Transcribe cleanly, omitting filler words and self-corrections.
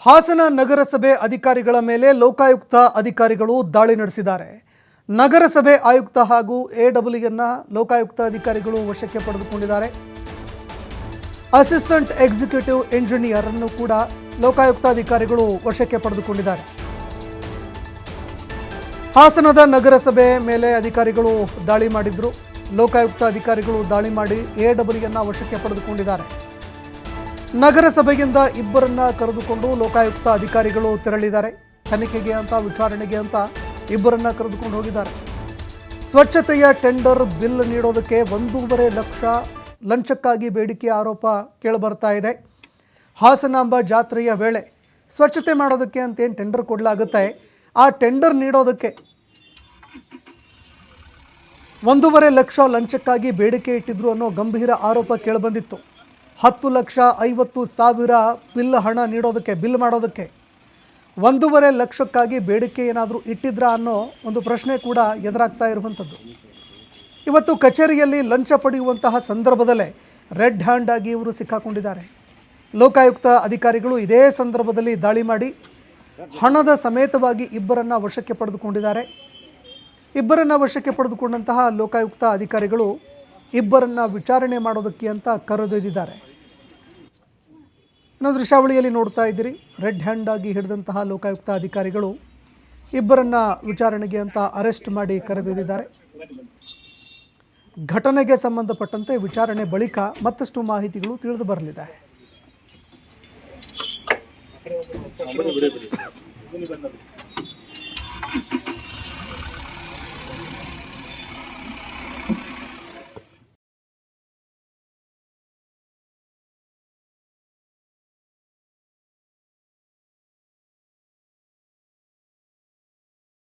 ಹಾಸನ ನಗರಸಭೆ ಅಧಿಕಾರಿಗಳ ಮೇಲೆ ಲೋಕಾಯುಕ್ತ ಅಧಿಕಾರಿಗಳು ದಾಳಿ ನಡೆಸಿದ್ದಾರೆ. ನಗರಸಭೆ ಆಯುಕ್ತ ಹಾಗೂ ಎಡಬ್ಲ್ಯೂಯನ್ನ ಲೋಕಾಯುಕ್ತ ಅಧಿಕಾರಿಗಳು ವಶಕ್ಕೆ ಪಡೆದುಕೊಂಡಿದ್ದಾರೆ. ಅಸಿಸ್ಟೆಂಟ್ ಎಕ್ಸಿಕ್ಯೂಟಿವ್ ಇಂಜಿನಿಯರ್ ಅನ್ನು ಕೂಡ ಲೋಕಾಯುಕ್ತ ಅಧಿಕಾರಿಗಳು ವಶಕ್ಕೆ ಪಡೆದುಕೊಂಡಿದ್ದಾರೆ. ಹಾಸನದ ನಗರಸಭೆ ಮೇಲೆ ಅಧಿಕಾರಿಗಳು ದಾಳಿ ಮಾಡಿದ್ರು. ಲೋಕಾಯುಕ್ತ ಅಧಿಕಾರಿಗಳು ದಾಳಿ ಮಾಡಿ ಎಡಬ್ಲ್ಯೂಯನ್ನ ವಶಕ್ಕೆ ಪಡೆದುಕೊಂಡಿದ್ದಾರೆ. ನಗರಸಭೆಯಿಂದ ಇಬ್ಬರನ್ನ ಕರೆದುಕೊಂಡು ಲೋಕಾಯುಕ್ತ ಅಧಿಕಾರಿಗಳು ತೆರಳಿದ್ದಾರೆ. ತನಿಖೆಗೆ ಅಂತ, ವಿಚಾರಣೆಗೆ ಅಂತ ಇಬ್ಬರನ್ನ ಕರೆದುಕೊಂಡು ಹೋಗಿದ್ದಾರೆ. ಸ್ವಚ್ಛತೆಯ ಟೆಂಡರ್ ಬಿಲ್ ನೀಡೋದಕ್ಕೆ 1.5 ಲಕ್ಷ ಲಂಚಕ್ಕಾಗಿ ಬೇಡಿಕೆ ಆರೋಪ ಕೇಳಿಬರ್ತಾ ಇದೆ. ಹಾಸನಾಂಬ ಜಾತ್ರೆಯ ವೇಳೆ ಸ್ವಚ್ಛತೆ ಮಾಡೋದಕ್ಕೆ ಅಂತೇನು ಟೆಂಡರ್ ಕೊಡಲಾಗುತ್ತೆ, ಆ ಟೆಂಡರ್ ನೀಡೋದಕ್ಕೆ 1.5 ಲಕ್ಷ ಲಂಚಕ್ಕಾಗಿ ಬೇಡಿಕೆ ಇಟ್ಟಿದ್ರು ಅನ್ನೋ ಗಂಭೀರ ಆರೋಪ ಕೇಳಿಬಂದಿತ್ತು. 10,50,000 ಬಿಲ್ ಹಣ ನೀಡೋದಕ್ಕೆ, ಬಿಲ್ ಮಾಡೋದಕ್ಕೆ 1.5 ಲಕ್ಷಕ್ಕಾಗಿ ಬೇಡಿಕೆ ಏನಾದರೂ ಇಟ್ಟಿದ್ರಾ ಅನ್ನೋ ಒಂದು ಪ್ರಶ್ನೆ ಕೂಡ ಎದುರಾಗ್ತಾ ಇರುವಂಥದ್ದು. ಇವತ್ತು ಕಚೇರಿಯಲ್ಲಿ ಲಂಚ ಪಡೆಯುವಂತಹ ಸಂದರ್ಭದಲ್ಲೇ ರೆಡ್ ಹ್ಯಾಂಡ್ ಆಗಿ ಇವರು ಸಿಕ್ಕಾಕೊಂಡಿದ್ದಾರೆ. ಲೋಕಾಯುಕ್ತ ಅಧಿಕಾರಿಗಳು ಇದೇ ಸಂದರ್ಭದಲ್ಲಿ ದಾಳಿ ಮಾಡಿ ಹಣದ ಸಮೇತವಾಗಿ ಇಬ್ಬರನ್ನು ವಶಕ್ಕೆ ಪಡೆದುಕೊಂಡಿದ್ದಾರೆ. ಇಬ್ಬರನ್ನು ವಶಕ್ಕೆ ಪಡೆದುಕೊಂಡಂತಹ ಲೋಕಾಯುಕ್ತ ಅಧಿಕಾರಿಗಳು ಇಬ್ಬರನ್ನು ವಿಚಾರಣೆ ಮಾಡೋದಕ್ಕೆ ಅಂತ ಕರೆದೊಯ್ದಿದ್ದಾರೆ. ಇನ್ನೊಂದು ದೃಶ್ಯಾವಳಿಯಲ್ಲಿ ನೋಡ್ತಾ ಇದ್ದೀರಿ, ರೆಡ್ ಹ್ಯಾಂಡ್ ಆಗಿ ಹಿಡಿದಂತಹ ಲೋಕಾಯುಕ್ತ ಅಧಿಕಾರಿಗಳು ಇಬ್ಬರನ್ನು ವಿಚಾರಣೆಗೆ ಅಂತ ಅರೆಸ್ಟ್ ಮಾಡಿ ಕರೆದೊಯ್ದಿದ್ದಾರೆ. ಘಟನೆಗೆ ಸಂಬಂಧಪಟ್ಟಂತೆ ವಿಚಾರಣೆ ಬಳಿಕ ಮತ್ತಷ್ಟು ಮಾಹಿತಿಗಳು ತಿಳಿದು ಬರಲಿದೆ.